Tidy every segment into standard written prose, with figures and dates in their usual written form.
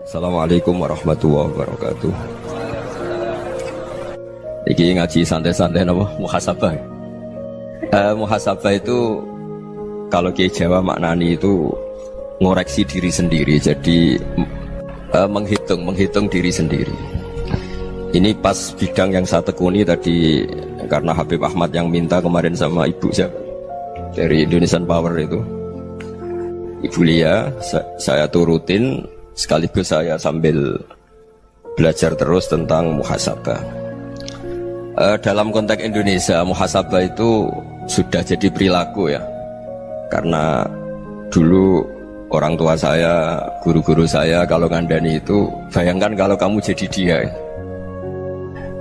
Assalamualaikum warahmatullahi wabarakatuh. Iki ngaji santai-santai napa muhasabah. Muhasabah itu kalau Kiai Jawa maknani itu ngoreksi diri sendiri. Jadi menghitung diri sendiri. Ini pas bidang yang saya tekuni tadi karena Habib Ahmad yang minta kemarin sama ibu saya dari Indonesian Power itu. Ibu Lia, saya turutin sekaligus saya sambil belajar terus tentang muhasabah. Dalam konteks Indonesia, muhasabah itu sudah jadi perilaku ya. Karena dulu orang tua saya, guru-guru saya kalau ngandani itu, bayangkan kalau kamu jadi dia.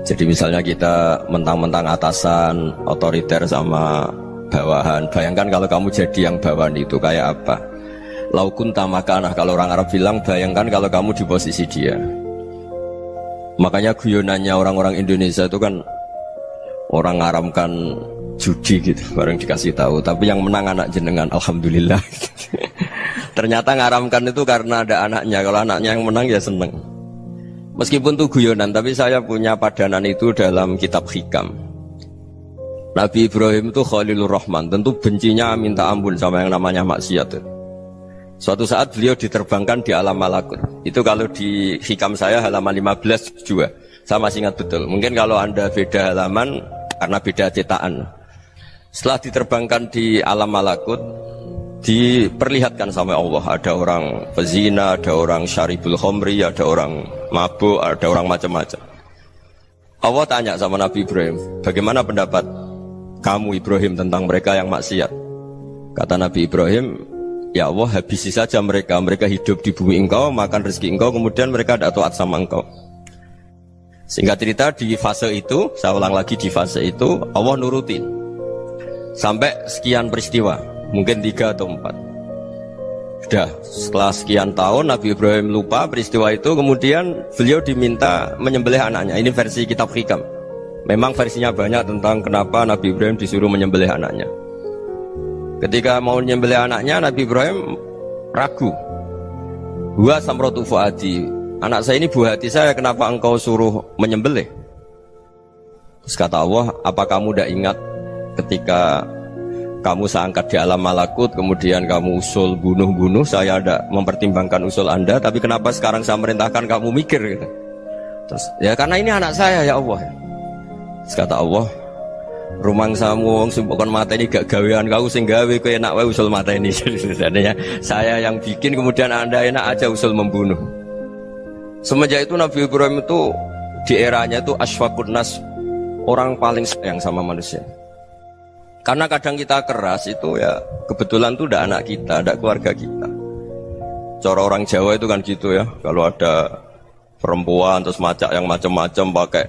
Jadi misalnya kita mentang-mentang atasan, otoriter sama bawahan, bayangkan kalau kamu jadi yang bawahan itu kayak apa? Laukun tamakanah, kalau orang Arab bilang, bayangkan kalau kamu di posisi dia. Makanya guyonannya orang-orang Indonesia itu kan orang ngaramkan judi gitu, bareng dikasih tahu. Tapi yang menang anak jenengan, alhamdulillah. Ternyata ngaramkan itu karena ada anaknya. Kalau anaknya yang menang ya seneng. Meskipun itu guyonan, tapi saya punya padanan itu dalam kitab hikam. Nabi Ibrahim itu Khalilur Rahman, tentu bencinya minta ampun sama yang namanya maksiat. Suatu saat beliau diterbangkan di alam malakut. Itu kalau di hikam saya halaman 15 juga. Saya masih ingat betul. Mungkin kalau Anda beda halaman karena beda cetakan. Setelah diterbangkan di alam malakut, diperlihatkan sama Allah. Ada orang pezina, ada orang syaribul khomri, ada orang mabuk, ada orang macam-macam. Allah tanya sama Nabi Ibrahim, bagaimana pendapat kamu Ibrahim tentang mereka yang maksiat? Kata Nabi Ibrahim, ya Allah, habisi saja mereka. Mereka hidup di bumi engkau, makan rezeki engkau, kemudian mereka tidak taat sama engkau. Singkat cerita, di fase itu, saya ulang lagi, di fase itu Allah nurutin sampai sekian peristiwa, mungkin 3 atau 4. Sudah, setelah sekian tahun Nabi Ibrahim lupa peristiwa itu, kemudian beliau diminta menyembelih anaknya. Ini versi kitab hikam. Memang versinya banyak tentang kenapa Nabi Ibrahim disuruh menyembelih anaknya. Ketika mau menyembelih anaknya, Nabi Ibrahim ragu. Huwa samratu fuadi, anak saya ini buah hati saya, kenapa engkau suruh menyembelih? Terus kata Allah, apa kamu tidak ingat ketika kamu saya angkat di alam malakut, kemudian kamu usul bunuh-bunuh, saya tidak mempertimbangkan usul Anda, tapi kenapa sekarang saya merintahkan kamu mikir gitu? Terus, ya karena ini anak saya ya Allah. Terus kata Allah, rumang samu wong sing bukan mata ini gak gawean kau sing gawe kowe enak wae usul mata ini. Sebenarnya saya yang bikin, kemudian Anda enak aja usul membunuh. Semenjak itu Nabi Ibrahim itu di eranya itu asfaqun nas, orang paling sayang sama manusia. Karena kadang kita keras itu ya kebetulan itu udah anak kita, ada keluarga kita. Cara orang Jawa itu kan gitu ya, kalau ada perempuan terus macak yang macam-macam pakai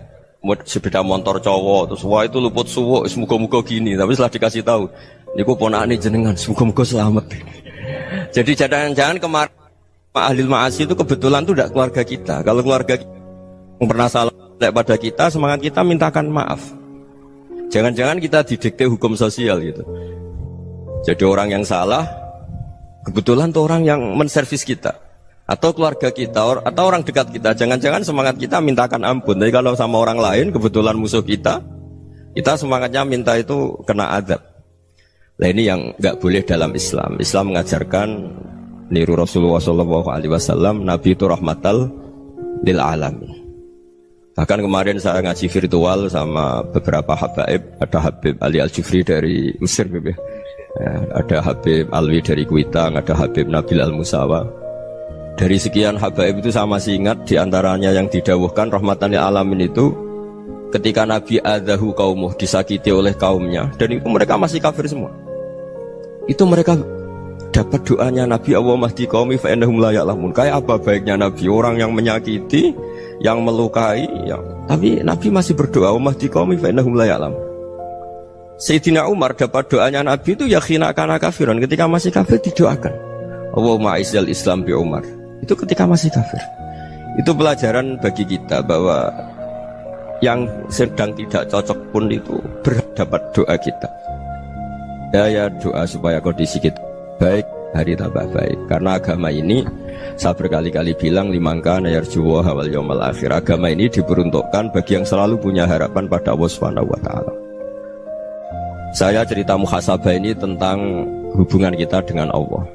sepeda motor cowok, terus wah itu luput suwuk, semoga-moga gini. Tapi setelah dikasih tahu, niku ponakane jenengan, semoga-moga selamat. Jadi jangan-jangan kemarin ahlil ma'asi itu kebetulan itu tidak keluarga kita. Kalau keluarga kita yang pernah salah pada kita, semangat kita mintakan maaf. Jangan-jangan kita didikte hukum sosial gitu. Jadi orang yang salah, kebetulan itu orang yang menservis kita, atau keluarga kita, atau orang dekat kita. Jangan-jangan semangat kita mintakan ampun. Tapi kalau sama orang lain, kebetulan musuh kita semangatnya minta itu kena azab. Nah ini yang nggak boleh dalam Islam. Islam mengajarkan niru Rasulullah SAW, Nabi itu rahmatal lil alamin. Bahkan kemarin saya ngaji virtual sama beberapa habaib. Ada Habib Ali Al-Jufri dari Mesir, ya. Ada Habib Alwi dari Kuitang, ada Habib Nabil Al-Musawa. Dari sekian habaib itu saya masih ingat, diantaranya yang didawuhkan rahmatan lil alamin itu ketika Nabi adzahu qaumuh, disakiti oleh kaumnya, dan itu mereka masih kafir semua. Itu mereka dapat doanya Nabi, Allah mahdi qaumi fa innahum la ya'lamun. Kayak apa baiknya Nabi, orang yang menyakiti, yang melukai, tapi Nabi masih berdoa, Allah mahdi qaumi fa innahum la ya'lamun. Sayyidina Umar dapat doanya Nabi itu yakhina kana kafiran, ketika masih kafir didoakan, Allahumma izzal Islam bi Umar. Itu ketika masih kafir. Itu pelajaran bagi kita bahwa yang sedang tidak cocok pun itu berdapat doa kita. Ya doa supaya kondisi kita baik, hari tambah baik. Karena agama ini Saya berkali-kali bilang limangka nayarjuwa hawal yawmal akhir. Agama ini diperuntukkan bagi yang selalu punya harapan pada Allah Subhanahu wa taala. Saya cerita muhasabah ini tentang hubungan kita dengan Allah.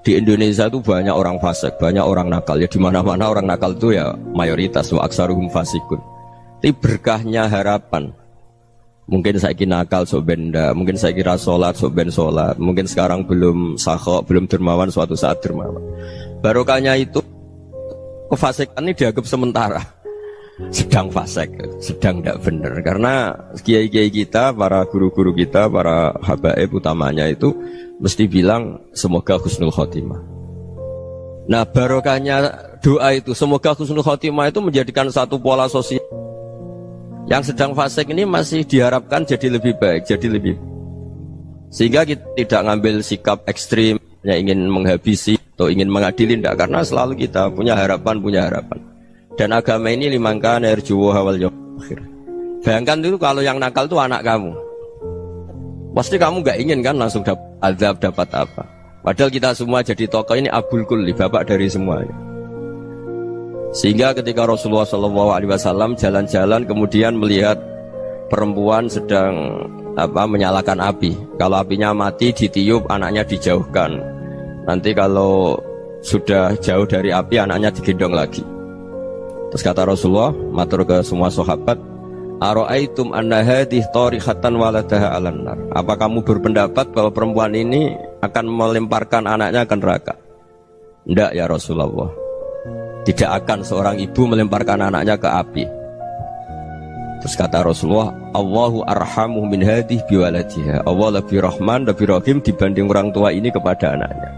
Di Indonesia itu banyak orang fasik, banyak orang nakal. Ya di mana-mana orang nakal itu ya mayoritas, wa aksaruhum fasikun. Tapi berkahnya harapan. Mungkin saya kira nakal sok benda, mungkin saya kira sholat sok ben sholat, mungkin sekarang belum sakhok, belum dermawan, suatu saat dermawan. Barokahnya itu kefasikan ini dianggap sementara, sedang fasik, sedang tidak benar. Karena kiai-kiai kita, para guru-guru kita, para habaib utamanya itu mesti bilang semoga husnul khotimah. Nah barokahnya doa itu semoga husnul khotimah itu menjadikan satu pola sosial. Yang sedang fasik ini masih diharapkan jadi lebih baik, jadi lebih. Sehingga kita tidak ngambil sikap ekstrim, yang ingin menghabisi atau ingin mengadili, tidak. Karena selalu kita punya harapan. Dan agama ini limangka nerjuwa hawal yawmal akhir. Bayangkan itu kalau yang nakal itu anak kamu. Pasti kamu nggak ingin kan langsung dapat azab, dapat apa. Padahal kita semua jadi tokoh ini abul kulli, bapak dari semuanya. Sehingga ketika Rasulullah SAW jalan-jalan kemudian melihat perempuan sedang menyalakan api. Kalau apinya mati ditiup, anaknya dijauhkan. Nanti kalau sudah jauh dari api, anaknya digendong lagi. Terus kata Rasulullah, matur ke semua sahabat, Aro'aitum anna hadih tarihatan waladaha alan nar. Apa kamu berpendapat bahwa perempuan ini akan melemparkan anaknya ke neraka? Tidak ya Rasulullah. Tidak akan seorang ibu melemparkan anaknya ke api. Terus kata Rasulullah, Allahu arhamu min hadih biwaladiha. Allah lebih rahman, lebih rahim dibanding orang tua ini kepada anaknya.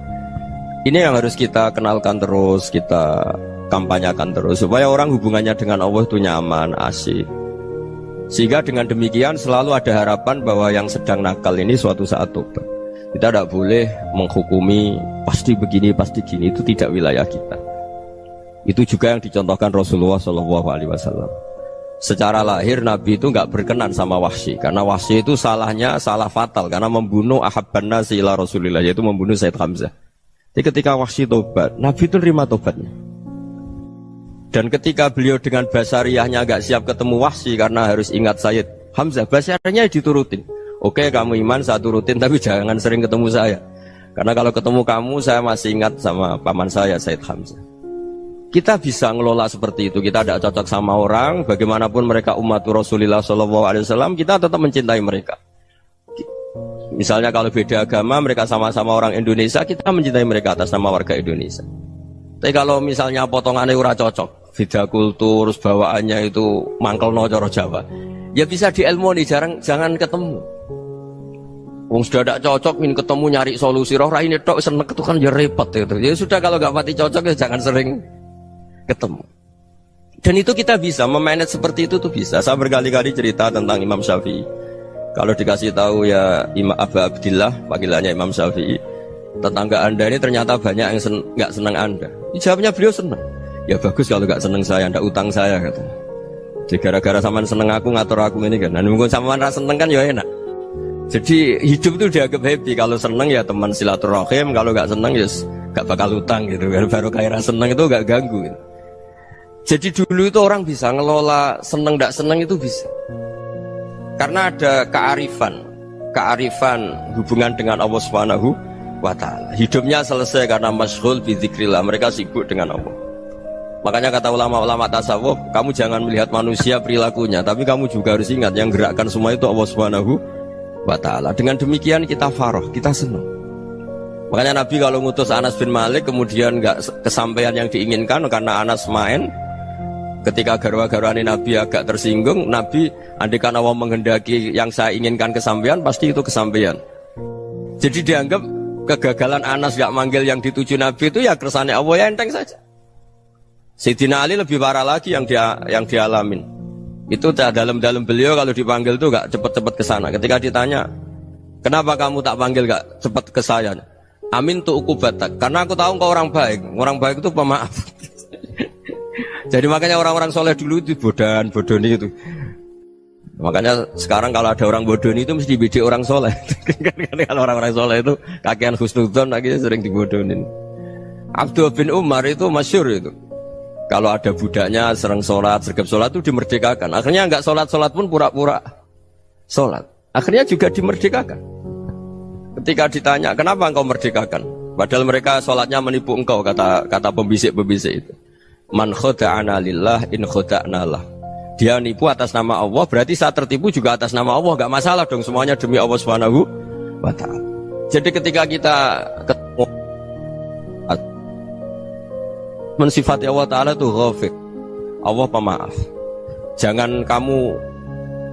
Ini yang harus kita kenalkan terus, kita kampanyakan terus, supaya orang hubungannya dengan Allah itu nyaman, asik. Sehingga dengan demikian selalu ada harapan bahwa yang sedang nakal ini suatu saat tobat. Kita tidak boleh menghukumi pasti begini, pasti gini, itu tidak wilayah kita. Itu juga yang dicontohkan Rasulullah SAW. Secara lahir Nabi itu nggak berkenan sama Wahsy, karena Wahsy itu salahnya salah fatal karena membunuh ahabban nasi ila Rasulillah, yaitu membunuh Sayyid Hamzah. Jadi ketika Wahsy tobat, Nabi itu terima tobatnya. Dan ketika beliau dengan basariyahnya nggak siap ketemu Wahsy karena harus ingat Sayyid Hamzah, basariyahnya diturutin. Oke, kamu iman saya turutin, tapi jangan sering ketemu saya. Karena kalau ketemu kamu saya masih ingat sama paman saya Sayyid Hamzah. Kita bisa ngelola seperti itu. Kita tidak cocok sama orang, bagaimanapun mereka umat Rasulullah SAW, kita tetap mencintai mereka. Misalnya kalau beda agama, mereka sama-sama orang Indonesia, kita mencintai mereka atas nama warga Indonesia. Tapi kalau misalnya potongannya ora cocok, beda kultur, bawaannya itu mangkel no coro Jawa, ya bisa diilmoni, jangan ketemu. Wong sudah tidak cocok, ingin ketemu nyari solusi. Roh ini tok seneng itu kan ya repot gitu. Ya sudah kalau nggak mati cocok ya jangan sering ketemu. Dan itu kita bisa memanage seperti itu tuh bisa. Saya berkali-kali cerita tentang Imam Syafi'i. Kalau dikasih tahu ya Imam Abu Abdillah, panggilannya Imam Syafi'i, tetangga anda ini ternyata banyak yang nggak senang anda. Jawabnya beliau senang. Ya bagus kalau nggak senang saya, ndak utang saya katanya. Jadi gara-gara saman seneng aku ngatur aku ini kan. Dan mungkin saman rasa seneng kan ya enak. Jadi hidup itu dianggap happy. Kalau seneng ya teman silaturahim, kalau nggak seneng ya nggak bakal utang gitu. Baru kayak seneng itu nggak ganggu. Gitu. Jadi dulu itu orang bisa ngelola seneng tidak seneng itu bisa. Karena ada kearifan hubungan dengan Allah Subhanahu wa taala. Hidupnya selesai karena masyghul bi dzikrillah, mereka sibuk dengan Allah. Makanya kata ulama-ulama tasawuf, kamu jangan melihat manusia perilakunya, tapi kamu juga harus ingat yang gerakkan semua itu Allah Subhanahu wa taala. Dengan demikian kita farah, kita senang. Makanya Nabi kalau ngutus Anas bin Malik kemudian enggak kesampaian yang diinginkan karena Anas main. Ketika garwa-garwani Nabi agak tersinggung, Nabi andaikan Allah menghendaki yang saya inginkan kesampaian, pasti itu kesampaian. Jadi dianggap kegagalan Anas gak manggil yang dituju Nabi itu ya kersane Allah, ya enteng saja. Sayyidina Ali lebih parah lagi yang dialamin. Itu dalam beliau kalau dipanggil itu gak cepet-cepet ke sana. Ketika ditanya, kenapa kamu tak panggil gak cepet ke saya? Amin tu ukubatak, karena aku tahu kau orang baik itu pemaaf. Jadi makanya orang-orang soleh dulu itu bodoni itu. Makanya sekarang kalau ada orang bodoni itu mesti dibidik orang soleh. Kalau orang-orang soleh itu kakean husnudzon lagi sering dibodonin. Abdullah bin Umar itu masyhur itu. Kalau ada budaknya sering sholat, sergap sholat itu dimerdekakan. Akhirnya nggak sholat pun pura-pura sholat. Akhirnya juga dimerdekakan. Ketika ditanya, kenapa engkau merdekakan? Padahal mereka sholatnya menipu engkau, kata pembisik-pembisik itu. Man khoda'ana lillah in khoda'na lah. Dia nipu atas nama Allah, berarti saat tertipu juga atas nama Allah. Gak masalah dong, semuanya demi Allah Subhanahu wa ta'ala. Jadi ketika kita ketemu mensifati Allah Ta'ala itu ghafir, Allah pemaaf. Jangan kamu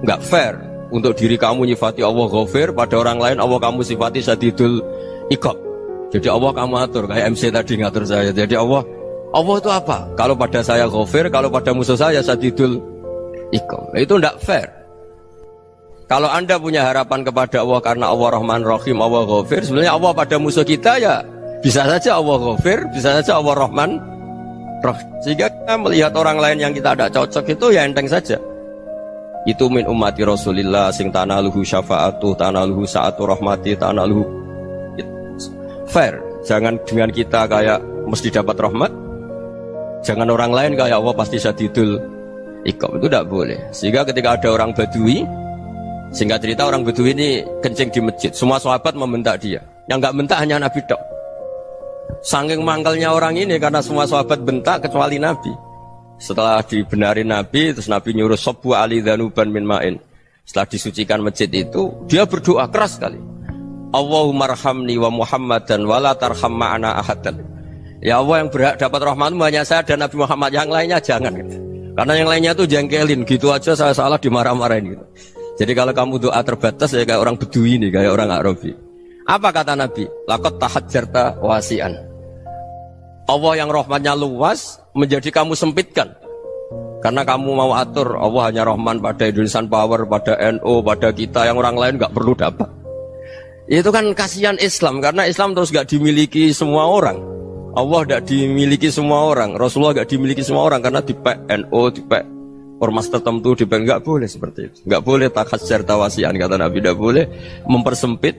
gak fair untuk diri kamu nyifati Allah ghafir, pada orang lain Allah kamu sifati syadidul iqab. Jadi Allah kamu atur, kayak MC tadi ngatur saya. Jadi Allah itu apa? Kalau pada saya ghafir, kalau pada musuh saya syadidul iqab. Itu tidak fair. Kalau Anda punya harapan kepada Allah karena Allah Rahman Rahim, Allah ghafir, sebenarnya Allah pada musuh kita ya bisa saja Allah ghafir, bisa saja Allah Rahman Rahim. Sehingga kita melihat orang lain yang kita tidak cocok itu ya enteng saja. Itu min ummati Rasulillah sing tanaluhu syafa'atu, tanaluhu sa'atu rahmati, tanaluhu fair. Jangan dengan kita kayak mesti dapat rahmat. Jangan orang lain kayak Allah pasti syadidul iqab. Itu tidak boleh. Sehingga ketika ada orang Badui, singkat cerita orang Badui ini kencing di masjid, semua sahabat membentak dia. Yang enggak bentak hanya Nabi dok. Saking mangkalnya orang ini karena semua sahabat bentak kecuali Nabi. Setelah dibenarin Nabi, terus Nabi nyuruh Sobbu ali dhanuban min ma'in. Setelah disucikan masjid itu, dia berdoa keras sekali. Allahumma arhamni wa Muhammadan wa la tarham ma'ana ahadan. Ya Allah, yang berhak dapat rahmatmu hanya saya dan Nabi Muhammad, yang lainnya jangan gitu. Karena yang lainnya tuh jengkelin, gitu aja saya salah dimarah-marahin gitu. Jadi kalau kamu doa terbatas ya kayak orang Bedui ini, kayak orang Arabi. Apa kata Nabi? Laqad tahajjarta wasi'an. Allah yang rahmatnya luas menjadi kamu sempitkan. Karena kamu mau atur Allah hanya rahman pada Indonesian Power, pada NU, pada kita, yang orang lain gak perlu dapat. Itu kan kasihan Islam, karena Islam terus gak dimiliki semua orang. Allah gak dimiliki semua orang, Rasulullah gak dimiliki semua orang, karena dipek NU, dipek ormas tertentu, dipek gak boleh seperti itu. Gak boleh takhasyar tawasian, kata Nabi, gak boleh mempersempit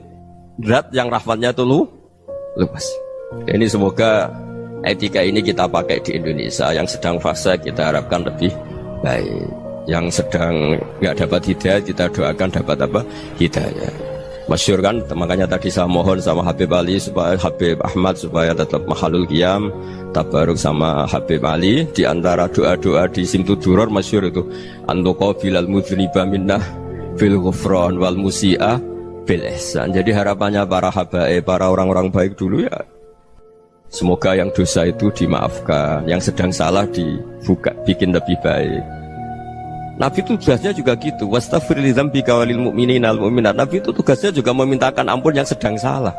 zat yang rahmatnya itu luas. Ini semoga etika ini kita pakai di Indonesia. Yang sedang fase kita harapkan lebih baik. Yang sedang nggak dapat hidayah kita doakan dapat apa? Hidayah. Masyhur kan, makanya tadi saya mohon sama Habib Ali supaya Habib Ahmad supaya tetap mahalul qiyam, tabaruk sama Habib Ali. Di antara doa-doa di Simtud Duror masyhur itu antuqabilal mudhniba minnah fil ghufran wal musi'ah bil ihsan. Jadi harapannya para habaib, para orang-orang baik dulu ya, semoga yang dosa itu dimaafkan, yang sedang salah dibuka, bikin lebih baik. Nabi itu tugasnya juga gitu. Wastaghfir li dzambika walil mu'minina wal mu'minat. Nabi itu tugasnya juga memintakan ampun yang sedang salah.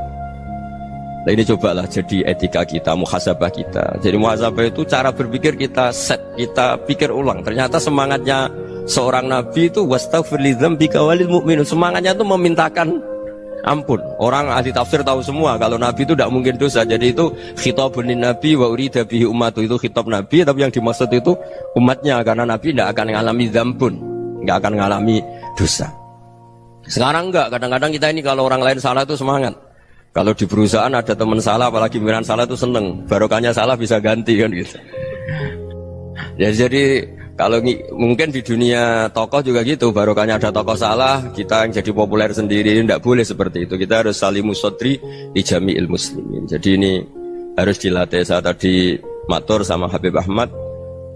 Nah ini cobalah jadi etika kita, muhasabah kita. Jadi muhasabah itu cara berpikir kita set, kita pikir ulang. Ternyata semangatnya seorang Nabi itu wastaghfir li dzambika walil mu'minun. Semangatnya itu memintakan ampun. Orang ahli tafsir tahu semua kalau Nabi itu tidak mungkin dosa. Jadi itu khitabun Nabi wa urida bihi ummatu, itu khitab Nabi, tapi yang dimaksud itu umatnya, karena Nabi tidak akan mengalami dzambun, tidak akan mengalami dosa. Sekarang enggak, kadang-kadang kita ini kalau orang lain salah itu semangat. Kalau di perusahaan ada teman salah, apalagi pimpinan salah itu seneng, barokahnya salah bisa ganti kan gitu. Ya, jadi kalau mungkin di dunia tokoh juga gitu, barokahnya ada tokoh salah, kita yang jadi populer sendiri, tidak boleh seperti itu. Kita harus salimus sodri di jami'il muslimin. Jadi ini harus dilatih. Saya tadi matur sama Habib Ahmad,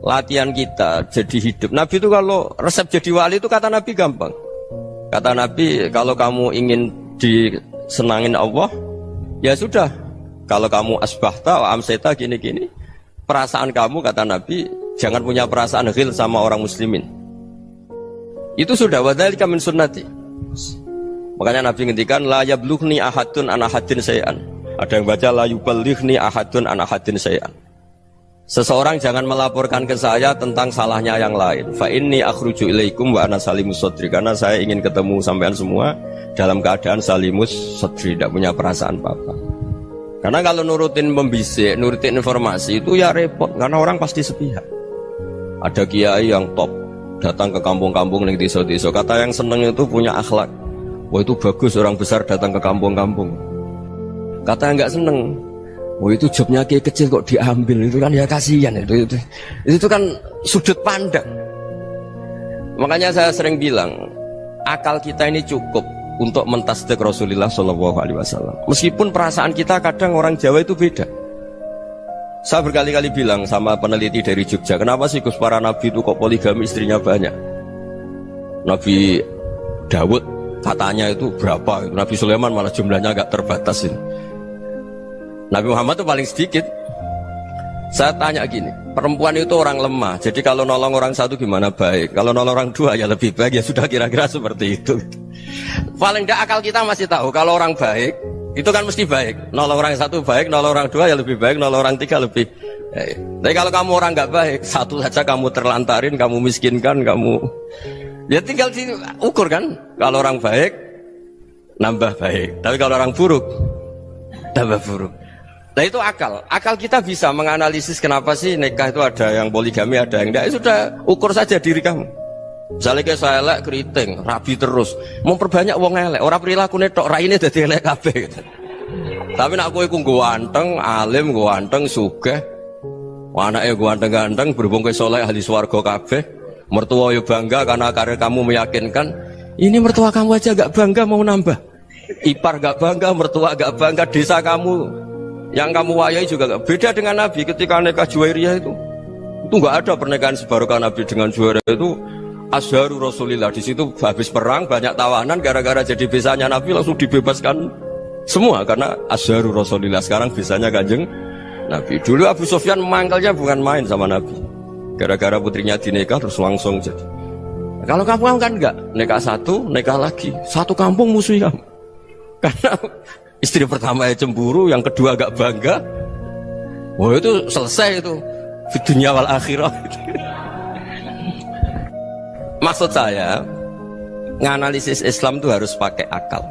latihan kita jadi hidup. Nabi itu kalau resep jadi wali itu kata Nabi gampang. Kata Nabi, kalau kamu ingin disenangin Allah, ya sudah. Kalau kamu asbahta wa amseta gini-gini, perasaan kamu, kata Nabi, jangan punya perasaan ghil sama orang muslimin. Itu sudah wadzalika min sunnati. Makanya Nabi ngendikan la yablughni ahadun an ahadin syai'an. Ada yang baca la yuballighni ahadun an ahadin syai'an. Seseorang jangan melaporkan ke saya tentang salahnya yang lain. Fa inni akhruju ilaikum wa ana salimus sadri. Karena saya ingin ketemu sampean semua dalam keadaan salimus sadri, tidak punya perasaan apa-apa. Karena kalau nurutin pembisik, nurutin informasi itu ya repot, karena orang pasti sepihak. Ada kiai yang top datang ke kampung-kampung ning desa-desa, kata yang seneng itu punya akhlak. Wah itu bagus orang besar datang ke kampung-kampung. Kata yang nggak seneng, Oh itu jobnya kayak kecil kok diambil, itu kan ya kasihan itu kan sudut pandang. Makanya saya sering bilang akal kita ini cukup untuk mentasdik Rasulullah Shallallahu Alaihi Wasallam. Meskipun perasaan kita kadang orang Jawa itu beda. Saya berkali-kali bilang sama peneliti dari Jogja, kenapa sih Gus para nabi itu kok poligami istrinya banyak? Nabi Dawud katanya itu berapa? Nabi Sulaiman malah jumlahnya agak terbatas ini. Nabi Muhammad itu paling sedikit. Saya tanya gini, perempuan itu orang lemah, jadi kalau nolong orang satu gimana baik, kalau nolong orang dua ya lebih baik, ya sudah kira-kira seperti itu. Paling tidak akal kita masih tahu kalau orang baik itu kan mesti baik, nolong orang satu baik, nolong orang dua ya lebih baik, nolong orang tiga lebih baik. Tapi kalau kamu orang nggak baik, satu saja kamu terlantarin, kamu miskinkan, kamu ya tinggal diukur kan. Kalau orang baik nambah baik, tapi kalau orang buruk tambah buruk. Nah itu akal. Akal kita bisa menganalisis kenapa sih nikah itu ada yang poligami, ada yang enggak. Ya sudah, ukur saja diri kamu. Misalnya kayak saya elek keriting, rabi terus, memperbanyak wong elek. Orang perilaku netok, raine dadi elek kabeh. Gitu. Tapi nak kowe ku ganteng, alim, ganteng, sugih. Anake ganteng-ganteng, berhubung kowe saleh ahli swarga kabeh. Mertua yo bangga karena karir kamu meyakinkan. Ini mertua kamu aja gak bangga mau nambah. Ipar gak bangga, mertua gak bangga, desa kamu yang kamu wayai juga gak beda dengan Nabi ketika nikah Juwairiyah itu gak ada pernikahan sebarokah Nabi dengan Juwairiyah itu Azharu Rasulillah. Di situ habis perang banyak tawanan, gara-gara jadi besanya Nabi langsung dibebaskan semua karena Azharu Rasulillah. Sekarang besanya Kanjeng Nabi. Dulu Abu Sufyan mangkalnya bukan main sama Nabi, gara-gara putrinya dinikah terus langsung jadi. Kalau kamu kan enggak, nikah satu, nikah lagi, satu kampung musuhi kamu karena istri pertama ya cemburu, yang kedua agak bangga. Wah itu selesai itu di dunia wal akhirah. Maksud saya nganalisis Islam itu harus pakai akal.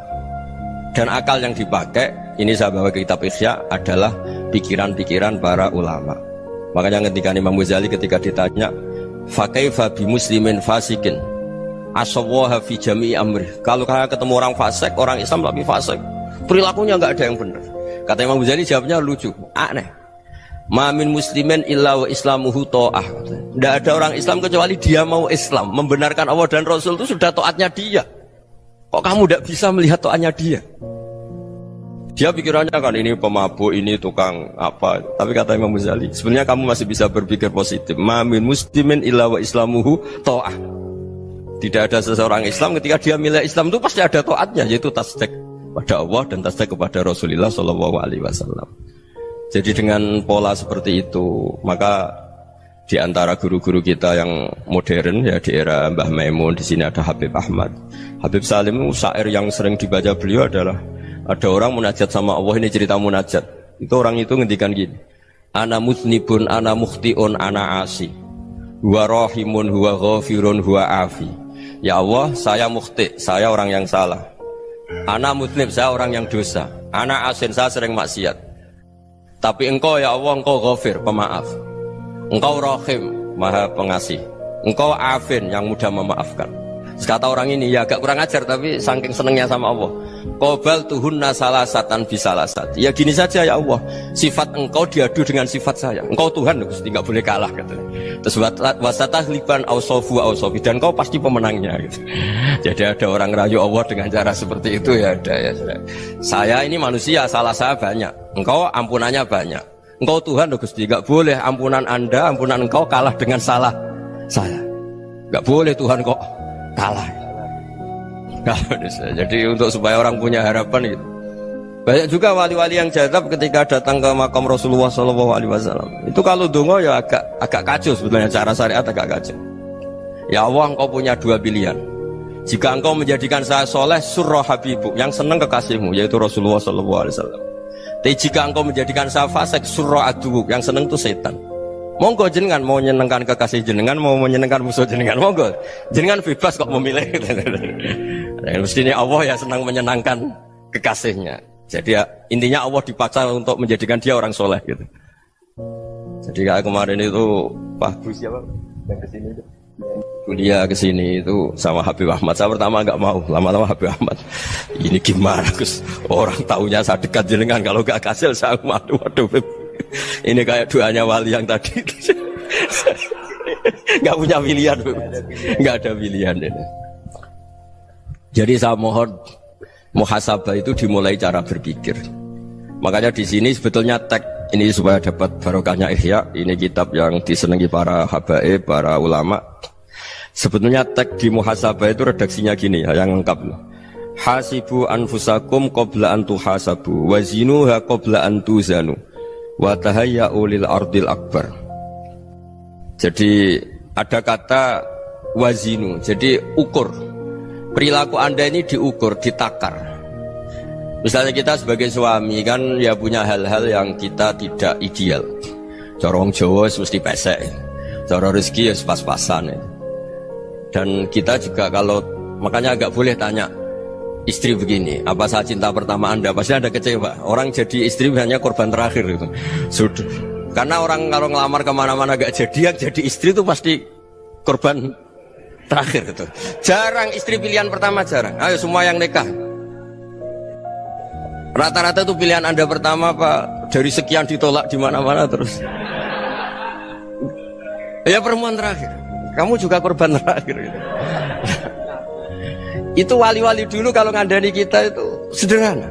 Dan akal yang dipakai, ini saya bawa ke kitab Ihya, adalah pikiran-pikiran para ulama. Makanya ketika Imam Ghazali ketika ditanya fakaifa bi muslimin fasikin asawaha fi jami'i amri, kalau kalian ketemu orang fasik, orang Islam tapi fasik, perilakunya nggak ada yang benar. Kata Imam Ghazali jawabnya lucu, aneh. Mamin muslimin illa wa islamuhu ta'ah. Tidak ada orang Islam kecuali dia mau Islam, membenarkan Allah dan Rasul itu sudah taatnya dia. Kok kamu tidak bisa melihat taatnya dia? Dia pikirannya kan ini pemabuk, ini tukang apa. Tapi kata Imam Ghazali, sebenarnya kamu masih bisa berpikir positif. Mamin muslimin illa wa islamuhu ta'ah. Tidak ada seseorang Islam ketika dia milih Islam itu pasti ada taatnya, yaitu tasdik pada Allah dan tasdik kepada Rasulullah Shallallahu Alaihi Wasallam. Jadi dengan pola seperti itu, maka di antara guru-guru kita yang modern ya di era Mbah Maimun, di sini ada Habib Ahmad, Habib Salim, syair yang sering dibaca beliau adalah ada orang munajat sama Allah. Ini cerita munajat. Itu orang itu ngendikan gini, ana musnibun, ana mukhtiun, ana asi, huwa rahimun, huwa ghafirun, huwa afi. Ya Allah, saya mukhti, saya orang yang salah. Ana musnib, saya orang yang dosa. Ana asin, saya sering maksiat. Tapi engkau ya Allah, engkau ghafir, pemaaf. Engkau rahim, maha pengasih. Engkau afin, yang mudah memaafkan. Kata orang ini, ya agak kurang ajar, tapi saking senengnya sama Allah. Qobal tuhunna salasatan bisalasat. Ya gini saja ya Allah, sifat engkau diadu dengan sifat saya. Engkau Tuhan, Gusti, nggak boleh kalah katanya. Terus wasatahliban ausofu ausofi, dan engkau pasti pemenangnya gitu. Jadi ada orang rayu Allah dengan cara seperti itu ya ada ya. Saya ini manusia, salah saya banyak. Engkau ampunannya banyak. Engkau Tuhan, Gusti, nggak boleh ampunan Anda, ampunan engkau kalah dengan salah saya. Nggak boleh Tuhan kok kalah. Jadi untuk supaya orang punya harapan gitu. Banyak juga wali-wali yang jadab ketika datang ke makam Rasulullah SAW. Itu kalau dongo ya agak kacau sebetulnya, cara syariat agak kacau. Ya Allah, engkau punya dua pilihan. Jika engkau menjadikan saya soleh, surah habibu, yang senang kekasihmu, yaitu Rasulullah SAW. Tapi jika engkau menjadikan saya fasik, surah adubu, yang senang itu setan. Monggo jenengan mau menyenangkan kekasih jenengan, mau menyenangkan musuh jenengan, monggo jenengan bebas kok memilih. Mestinya Allah ya senang menyenangkan kekasihnya. Jadi ya, intinya Allah dipaksa untuk menjadikan dia orang soleh gitu. Jadi kayak kemarin itu Pak Gus siapa yang kesini itu kuliah ke sini itu sama Habib Ahmad. Saya pertama nggak mau, lama-lama Habib Ahmad. Ini gimana Gus? Orang taunya saya dekat jenengan, kalau nggak kasil saya malu. Waduh, ini kayak doanya wali yang tadi. Nggak punya pilihan, nggak ada pilihan. Jadi saya mohon muhasabah itu dimulai cara berpikir. Makanya di sini sebetulnya tag ini supaya dapat barokahnya Ihya. Ini kitab yang disenangi para habaib, para ulama. Sebetulnya tag di muhasabah itu redaksinya gini ya, yang lengkap. Hasibu anfusakum qabla an tuhasabu wa zinuha qabla an tuzanu wa tahayya'u lil ardil akbar. Jadi ada kata wazinu, jadi ukur. Perilaku Anda ini diukur, ditakar. Misalnya kita sebagai suami kan ya punya hal-hal yang kita tidak ideal. Corong Jawa mesti pesek, cara rezeki ya pas-pasan ya. Dan kita juga kalau makanya agak boleh tanya istri begini, apa saya cinta pertama Anda? Pasti Anda kecewa. Orang jadi istri hanya korban terakhir itu. Sudah. Karena orang kalau ngelamar kemana-mana gak jadi, yang jadi istri itu pasti korban terakhir itu. Jarang istri pilihan pertama, jarang. Ayo semua yang nikah. Rata-rata itu pilihan Anda pertama Pak, dari sekian ditolak di mana-mana terus. Ya perempuan terakhir. Kamu juga korban terakhir gitu. Itu wali-wali dulu kalau ngandani kita itu sederhana.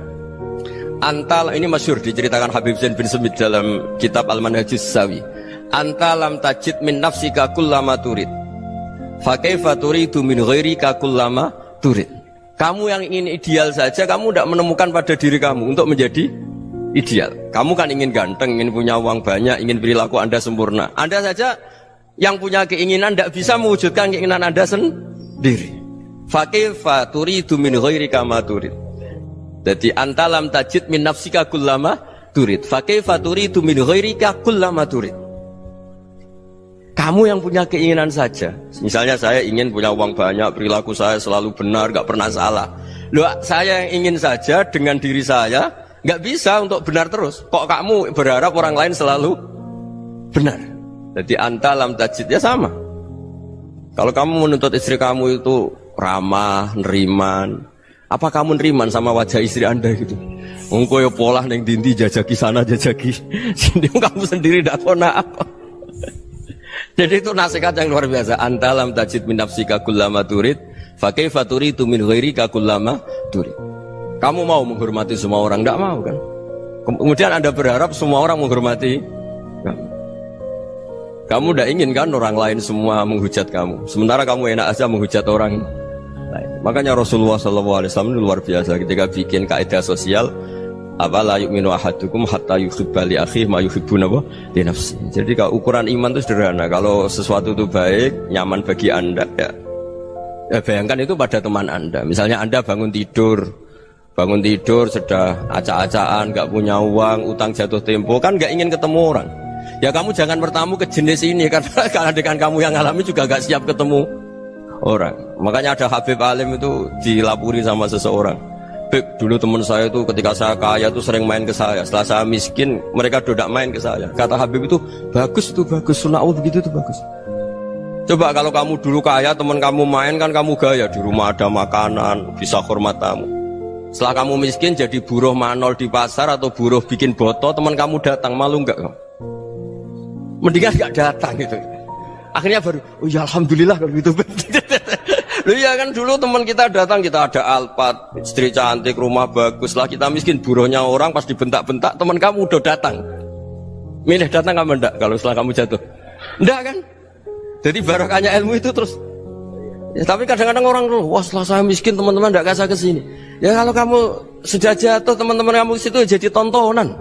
Antal ini masyhur diceritakan Habib Zain bin Semit dalam kitab Al-Manhajus Sawi. Antalam tajid min nafsika kullama turid. Fa kaifa turidu min ghairika kullama turid. Kamu yang ingin ideal saja kamu tidak menemukan pada diri kamu untuk menjadi ideal. Kamu kan ingin ganteng, ingin punya uang banyak, ingin perilaku Anda sempurna. Anda saja yang punya keinginan tidak bisa mewujudkan keinginan Anda sendiri. Fakifa turidu min ghairika ma turid. Jadi antalam tajid min nafsika kullama turid. Fakifa turidu min ghairika kullama turid. Kamu yang punya keinginan saja. Misalnya saya ingin punya uang banyak, perilaku saya selalu benar, gak pernah salah. Loh, saya yang ingin saja dengan diri saya gak bisa untuk benar terus. Kok kamu berharap orang lain selalu benar? Jadi antalam tajid ya sama. Kalau kamu menuntut istri kamu itu ramah, neriman, apa kamu neriman sama wajah istri Anda gitu? Engkau ya pola neng dindi jajaki sana jajaki sini, kamu sendiri tidak tahu apa. Jadi itu nasihat yang luar biasa. Antalam tajid min nafsika kullama turid, fa kaifa turidu min ghairika kullama turid. Kamu mau menghormati semua orang? Tidak mau kan? Kemudian Anda berharap semua orang menghormati kamu. Kamu tidak ingin kan orang lain semua menghujat kamu. Sementara kamu enak aja menghujat orang lain. Makanya Rasulullah SAW luar biasa ketika bikin kaidah sosial. Apa la yu'minu ahadukum hatta yuhibba li akhihi ma yuhibbu li nafsi. Jadi kalau ukuran iman itu sederhana. Kalau sesuatu itu baik, nyaman bagi Anda ya bayangkan itu pada teman Anda. Misalnya Anda bangun tidur sudah acak-acakan, gak punya uang, utang jatuh tempo, kan gak ingin ketemu orang. Ya kamu jangan bertamu ke jenis ini karena dengan kamu yang alami juga gak siap ketemu orang. Makanya ada Habib Alim itu dilapuri sama seseorang. Beb, dulu teman saya itu ketika saya kaya itu sering main ke saya. Setelah saya miskin, mereka tidak main ke saya. Kata Habib itu bagus, sunnaul begitu itu bagus. Coba kalau kamu dulu kaya, teman kamu main kan kamu gaya. Di rumah ada makanan, bisa hormat tamu. Setelah kamu miskin jadi buruh manol di pasar atau buruh bikin boto, teman kamu datang, malu enggak kamu? Mendingan gak datang gitu. Akhirnya baru, oh ya alhamdulillah kalau gitu. Loh ya kan dulu teman kita datang, kita ada Alphard, istri cantik, rumah bagus. Lah kita miskin, buruhnya orang pas dibentak-bentak, teman kamu udah datang. Milih datang kamu enggak kalau setelah kamu jatuh? Enggak kan? Jadi barokahnya ilmu itu terus. Ya, tapi kadang-kadang orang tuh, wah setelah saya miskin teman-teman enggak kasih ke sini. Ya kalau kamu sudah jatuh, teman-teman kamu situ jadi tontonan.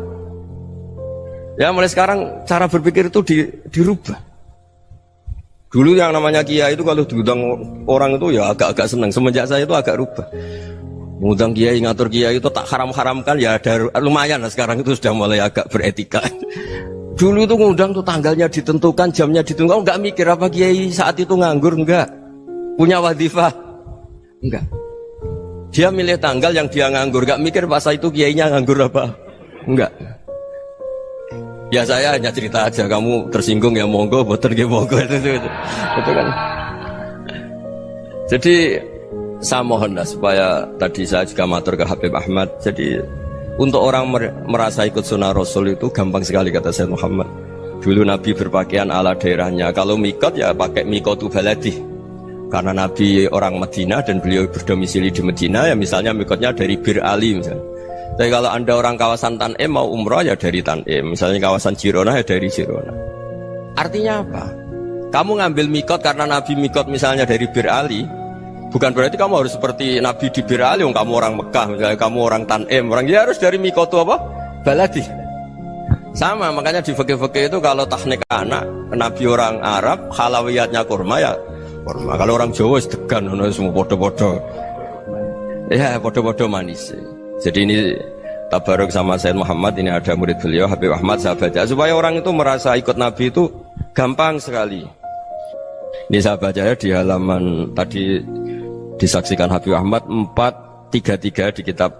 Ya mulai sekarang cara berpikir itu dirubah. Dulu yang namanya kiai itu kalau diundang orang itu ya agak-agak senang. Semenjak saya itu agak rubah. Mengundang kiai, ngatur kiai itu tak haram-haramkan ya ada lumayan lah sekarang itu sudah mulai agak beretika. Dulu itu ngundang tuh tanggalnya ditentukan, jamnya ditentukan. Enggak mikir apa kiai saat itu nganggur, enggak. Punya wadifah, enggak. Dia milih tanggal yang dia nganggur, enggak mikir pas itu kiainya nganggur apa, enggak. Ya saya hanya cerita aja, kamu tersinggung ya monggo, boten ya monggo itu kan. Jadi saya mohon lah supaya tadi saya juga matur ke Habib Ahmad. Jadi untuk orang merasa ikut sunnah Rasul itu gampang sekali kata Sayyid Muhammad. Dulu Nabi berpakaian ala daerahnya. Kalau mikot ya pakai mikotu baladi. Karena Nabi orang Madinah dan beliau berdomisili di Madinah ya misalnya mikotnya dari Bir Ali misalnya. Tapi kalau anda orang kawasan Tanim mau umrah ya dari Tanim. Misalnya kawasan Jirona ya dari Jirona. Artinya apa? Kamu ngambil mikot karena Nabi mikot misalnya dari Bir Ali. Bukan berarti kamu harus seperti Nabi di Bir Ali, kamu orang Mekah, misalnya kamu orang Tanim, orang ya harus dari mikotu apa? Baladi. Sama, makanya di fikih-fikih itu kalau tahnik anak, Nabi orang Arab, halawiyatnya kurma ya kurma. Kalau orang Jawa sedegan, semua bodoh-bodoh. Ya bodoh-bodoh manis. Jadi ini tabaruk sama Sayyid Muhammad, ini ada murid beliau Habib Ahmad saya baca supaya orang itu merasa ikut Nabi itu gampang sekali. Ini saya baca ya di halaman tadi disaksikan Habib Ahmad 433 di kitab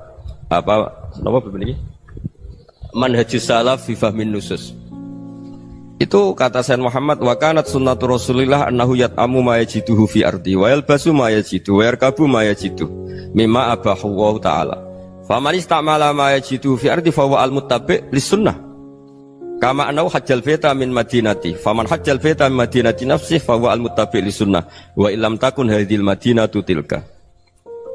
apa begini? Manhajus Salaf fi Fahmin Nusus. Itu kata Sayyid Muhammad wa kanat sunnatu Rasulillah annahu yat'amu ma yajiduhu fi ardi wa yalbasu ma yajidu wa yarkabu ma yajidu mimma abahu Allah taala. Faman istamala ma yajiduhu fi ardi fa huwa al-muttabi' lis-sunnah. Kama anau hajjal baita min madinati faman hajjal baita min madinati nafsih fa huwa al-muttabi' lisunnah wa illam takun hadhil madinatu tilka.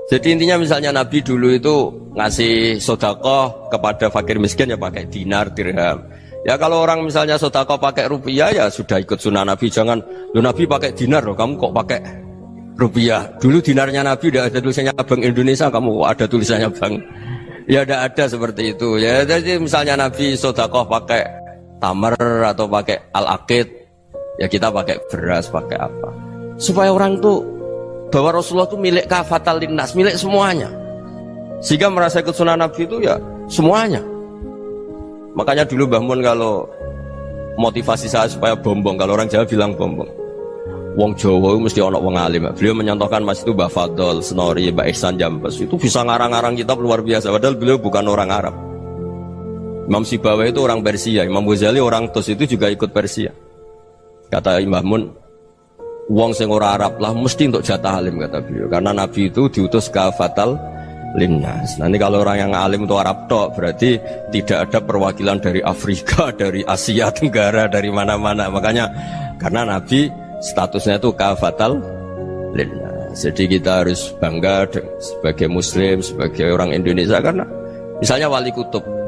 Jadi intinya misalnya Nabi dulu itu ngasih sedekah kepada fakir miskin ya pakai dinar dirham. Ya kalau orang misalnya sedekah pakai rupiah ya sudah ikut sunnah Nabi. Jangan lu Nabi pakai dinar loh, kamu kok pakai rupiah. Dulu dinarnya Nabi udah ada tulisannya Bank Indonesia, kamu kok ada tulisannya Bank. Ya tidak ada seperti itu. Ya jadi misalnya Nabi sedekah pakai tamar atau pakai al-aqid, ya kita pakai beras, pakai apa supaya orang tuh bahwa Rasulullah itu milik kafatal linnas, milik semuanya, sehingga merasa ikut sunnah Nabi itu ya semuanya. Makanya dulu Mbah Mun kalau motivasi saya supaya bombong, kalau orang Jawa bilang bombong, wong Jawa mesti ono wong alim. Beliau menyontohkan mas itu Mbah Fadol, Senori, Mbah Ihsan Jambes itu bisa ngarang-ngarang kitab luar biasa, padahal beliau bukan orang Arab. Imam Sibawa itu orang Persia, Imam Ghazali orang Tus itu juga ikut Persia. Kata Imam Mun, wong sing ora Arab lah mesti untuk jatah alim kata beliau. Karena Nabi itu diutus kafatal linnas. Nanti kalau orang yang alim itu Arab tok, berarti tidak ada perwakilan dari Afrika, dari Asia Tenggara, dari mana-mana. Makanya karena Nabi statusnya itu kafatal linnas. Jadi kita harus bangga sebagai Muslim, sebagai orang Indonesia karena misalnya Wali Kutub.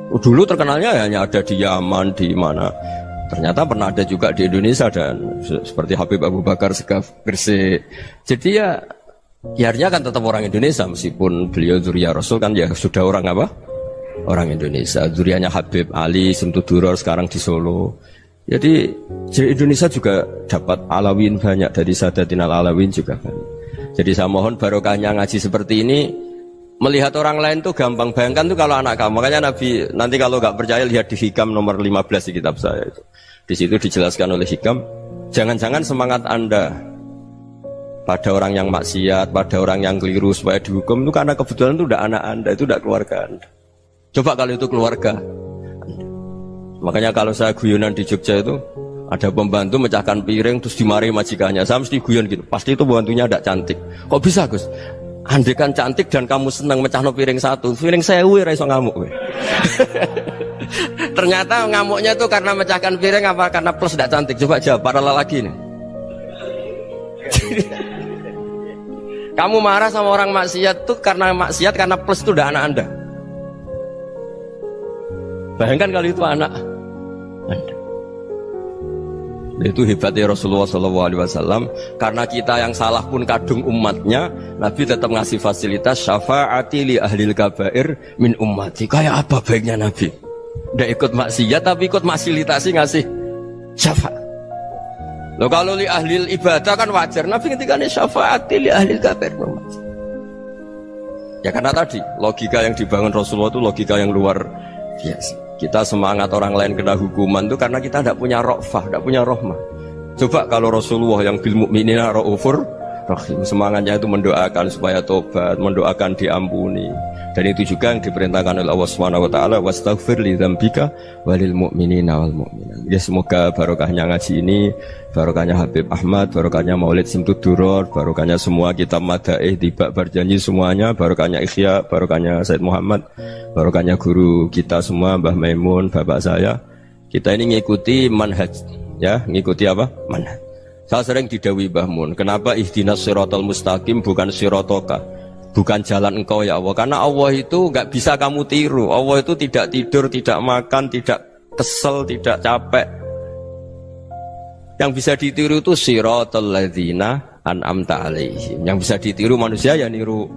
Dulu terkenalnya hanya ada di Yaman, di mana. Ternyata pernah ada juga di Indonesia dan seperti Habib Abu Bakar Segaf Gresik. Jadi ya artinya kan tetap orang Indonesia meskipun beliau zuriyah Rasul kan ya sudah orang apa? Orang Indonesia. Zuriyahnya Habib Ali Simtuduror sekarang di Solo. Jadi Indonesia juga dapat alawin banyak dari Sadatin al-Alawin juga banyak. Jadi saya mohon barokahnya ngaji seperti ini. Melihat orang lain tuh gampang, bayangkan tuh kalau anak kamu. Makanya Nabi nanti kalau nggak percaya lihat di Hikam nomor 15 di kitab saya itu. Di situ dijelaskan oleh Hikam, jangan-jangan semangat Anda pada orang yang maksiat, pada orang yang keliru supaya dihukum itu karena kebetulan itu udah anak Anda, itu udah keluarga Anda. Coba kalau itu keluarga Anda. Makanya kalau saya guyonan di Jogja itu ada pembantu mecahkan piring terus dimarahi majikannya, saya mesti guyon gitu, pasti itu pembantunya tidak cantik. Kok bisa Gus? Andai kan cantik dan kamu senang mecahno piring satu, piring 1000 ora iso ngamuk kowe. Ternyata ngamuknya tuh karena mecahkan piring apa karena plus tidak cantik? Coba jawab para lelaki nih. Kamu marah sama orang maksiat tuh karena maksiat karena plus itu udah anak Anda. Bayangkan kalau itu anak Anda. Itu hebatnya Rasulullah SAW. Karena kita yang salah pun kadung umatnya, Nabi tetap ngasih fasilitas syafaati li ahlil kabair min ummati. Kayak apa baiknya Nabi? Nggak ikut maksiat tapi ikut fasilitasi ngasih syafaat. Loh kalau li ahlil ibadah kan wajar. Nabi ketika ini syafaati li ahlil kabair min ummati. Ya karena tadi logika yang dibangun Rasulullah itu logika yang luar biasa. Kita semangat orang lain kena hukuman itu karena kita tidak punya rofah, tidak punya rohmah. Coba kalau Rasulullah yang bil mukminina raufur Rahim. Semangatnya itu mendoakan supaya tobat, mendoakan diampuni. Dan itu juga yang diperintahkan oleh Allah Subhanahu wa taala, wastaghfir li dzambika walil mu'minina wal mu'minat. Ya semoga barokahnya ngaji ini, barokahnya Habib Ahmad, barokahnya Maulid Simtud Duror, barokahnya semua kitab Madaih, Tibak Berjanji semuanya, barokahnya Ikhya, barokahnya Said Muhammad, barokahnya guru kita semua, Mbah Maimun, bapak saya. Kita ini ngikuti manhaj, ya, ngikuti apa? Manhaj. Saya sering didhawuhi Mbah Mun, kenapa ihdinas siratal mustaqim bukan siratoka? Bukan jalan engkau ya Allah, karena Allah itu nggak bisa kamu tiru. Allah itu tidak tidur, tidak makan, tidak kesel, tidak capek. Yang bisa ditiru itu siratal ladzina an'amta alaihim. Yang bisa ditiru manusia ya niru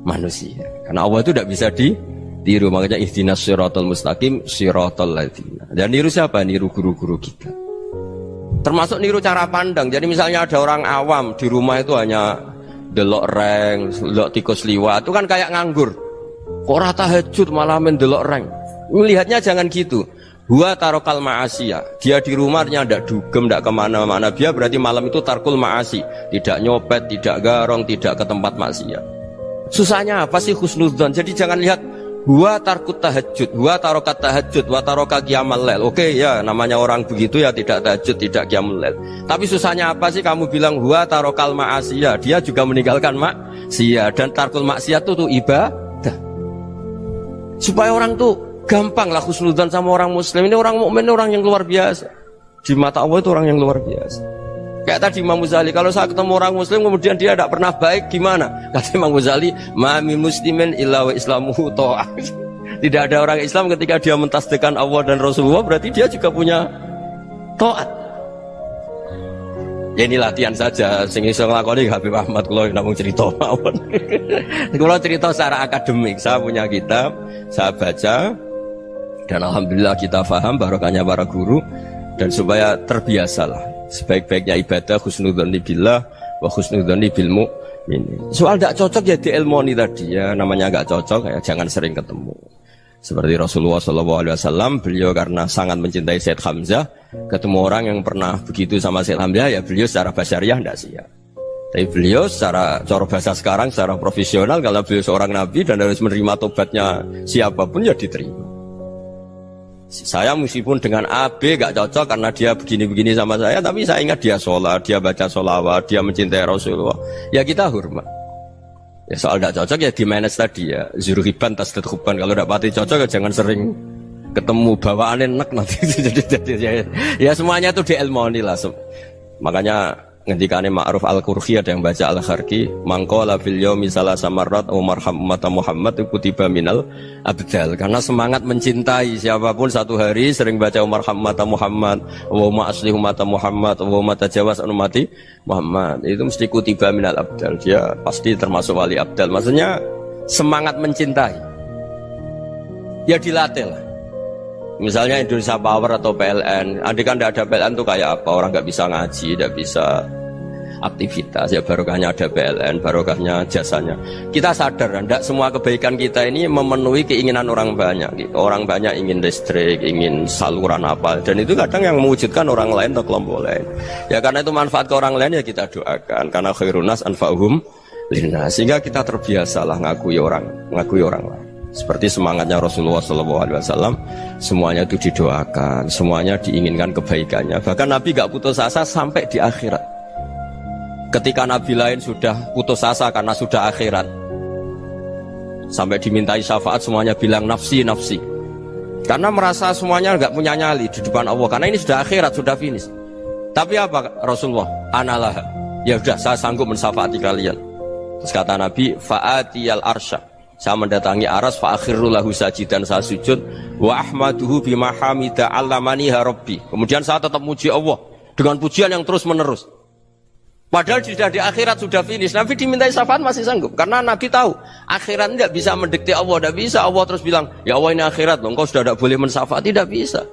manusia. Karena Allah itu tidak bisa ditiru, makanya ihdinas siratal mustaqim siratal ladzina. Dan niru siapa? Niru guru-guru kita. Termasuk niru cara pandang. Jadi misalnya ada orang awam di rumah itu hanya delok reng, delok tikus liwat, itu kan kayak nganggur. Kok ora tahajud malah main delok reng. Melihatnya jangan gitu. Huwa tarokal ma'asiyah. Dia di rumahnya ndak dugem, ndak kemana-mana. Dia berarti malam itu tarkul ma'asi. Tidak nyopet, tidak garong, tidak ke tempat maksiat. Susahnya apa sih husnudzon? Jadi jangan lihat huwa tarkut tahajud, huwa tarokat tahajud, wa taroka qiyamul lail. Oke ya, namanya orang begitu ya tidak tahajud, tidak qiyamul lail. Tapi susahnya apa sih kamu bilang huwa tarokal ma'asiyah? Dia juga meninggalkan maksiat, dan tarkul maksiat itu ibadah. Supaya orang tuh gampang lah husnudzon sama orang muslim. Ini orang mukmin, orang yang luar biasa. Di mata Allah itu orang yang luar biasa. Kayak tadi Imam Ghazali, kalau saya ketemu orang muslim kemudian dia tidak pernah baik, gimana? Kata Imam Ghazali, ma min muslimin illa wa islamuhu ta'ah. Tidak ada orang Islam ketika dia mentasdihkan Allah dan Rasulullah, berarti dia juga punya taat. Ya ini latihan saja, sing iso nglakoni Habib Ahmad kula namung cerita mawon. Kula cerita secara akademik, saya punya kitab, saya baca, dan alhamdulillah kita paham barokahnya para guru, dan supaya terbiasalah. Sebaik-baiknya ibadah husnudzonni billah wa husnudzonni bil mu'minin. Soal tidak cocok ya diilmoni tadi ya, namanya nggak cocok ya jangan sering ketemu. Seperti Rasulullah SAW, beliau karena sangat mencintai Said Hamzah, ketemu orang yang pernah begitu sama Said Hamzah ya beliau secara basyariah tidak siap. Tapi beliau secara cara bahasa sekarang, secara profesional, kalau beliau seorang nabi dan harus menerima tobatnya siapapun ya diterima. Saya meskipun dengan A, B gak cocok karena dia begini-begini sama saya, tapi saya ingat dia sholat, dia baca sholawat, dia mencintai Rasulullah, ya kita hormat. Ya soal gak cocok ya di manage tadi ya, zuruhiban tasdid huban. Kalau gak pati cocok ya jangan sering ketemu, bawaannya enak nanti. Ya semuanya itu diilmoni lah. Makanya ngendikane Ma'ruf Al-Qurhi ada yang baca Al-Kharki, mangqala fil yaumi salasa marrat wa marham ummata Muhammad kutiba minal abdal. Karena semangat mencintai siapapun satu hari sering baca marham ummata Muhammad wa ma asli ummata Muhammad wa ma tajawaz an ummati Muhammad, itu mesti kutiba minal abdal. Dia pasti termasuk wali abdal. Maksudnya semangat mencintai ya dilatih lah. Misalnya Indonesia Power atau PLN, andai kan tidak ada PLN itu kayak apa? Orang nggak bisa ngaji, tidak bisa aktivitas. Ya barokahnya ada PLN, barokahnya jasanya. Kita sadar, tidak semua kebaikan kita ini memenuhi keinginan orang banyak. Orang banyak ingin listrik, ingin saluran apa, dan itu kadang yang mewujudkan orang lain atau kelompok lain. Ya karena itu manfaat ke orang lain ya kita doakan. Karena khairunas anfa'uhum linnas. Sehingga kita terbiasalah ngakui orang lain. Seperti semangatnya Rasulullah SAW, semuanya itu didoakan, semuanya diinginkan kebaikannya. Bahkan Nabi gak putus asa sampai di akhirat. Ketika Nabi lain sudah putus asa karena sudah akhirat, sampai dimintai syafaat semuanya bilang nafsi, nafsi. Karena merasa semuanya gak punya nyali di depan Allah, karena ini sudah akhirat, sudah finish. Tapi apa Rasulullah? Analah, ya sudah saya sanggup mensyafaati kalian. Terus kata Nabi, fa'atiyal arsya, saya mendatangi aras, fa'akhirru lahu sajidan, saya sujud, wa ahmaduhu bimahamida allamaniha rabbi. Kemudian saya tetap muji Allah dengan pujian yang terus menerus. Padahal sudah di akhirat, sudah finish. Nabi dimintai syafaat masih sanggup, karena Nabi tahu akhirat tidak bisa mendikte Allah, tidak bisa Allah terus bilang, ya Allah ini akhirat loh, engkau sudah tidak boleh mensyafaat. Tidak bisa.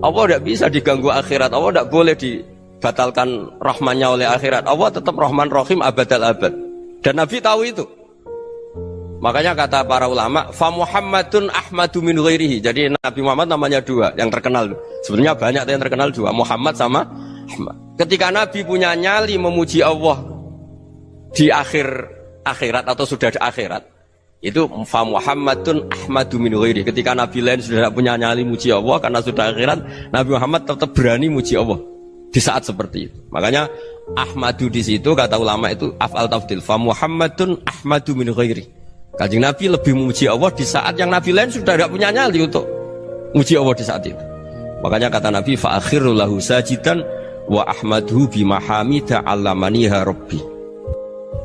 Allah tidak bisa diganggu akhirat, Allah tidak boleh dibatalkan rahmannya oleh akhirat. Allah tetap Rahman Rahim abadal abad. Dan Nabi tahu itu. Makanya kata para ulama, fa Muhammadun ahmadu min ghairihi. Jadi Nabi Muhammad namanya dua, yang terkenal. Sebenarnya banyak yang terkenal dua, Muhammad sama Ahmad. Ketika Nabi punya nyali memuji Allah di akhir akhirat atau sudah di akhirat itu fa Muhammadun ahmadu min ghairi. Ketika nabi lain sudah tidak punya nyali muji Allah karena sudah akhirat, Nabi Muhammad tetap berani muji Allah di saat seperti itu. Makanya ahmadu di situ kata ulama itu af'al tafdil, fa Muhammadun ahmadu min ghairi. Kanjeng Nabi lebih memuji Allah di saat yang nabi lain sudah tidak punya nyali untuk muji Allah di saat itu. Makanya kata Nabi fa akhiru lahu sajidan wa ahmadhu bimahamida allamaniha rabbi.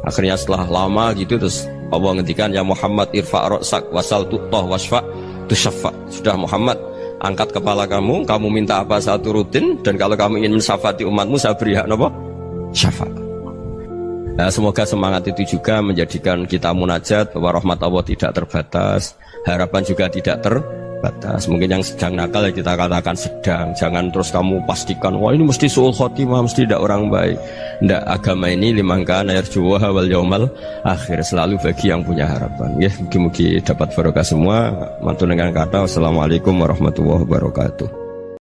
Akhirnya setelah lama gitu terus Allah ngendikan ya Muhammad irfa' ra'sak wasal tu'tah wasfa' tusyaffa. Sudah Muhammad, angkat kepala kamu minta apa saya turutin, dan kalau kamu ingin mensyafaati umatmu saya beri hak apa? Syafaat. Nah, semoga semangat itu juga menjadikan kita munajat bahwa rahmat Allah tidak terbatas, harapan juga tidak terbatas. Mungkin yang sedang nakal ya kita katakan sedang, jangan terus kamu pastikan wah ini mesti suul khotimah, mesti tidak orang baik. Tidak, agama ini liman kana yarju wal yaumal akhir, selalu bagi yang punya harapan. Ya, mugi-mugi dapat barokah semua. Mantu dengan kata wassalamualaikum warahmatullahi wabarakatuh.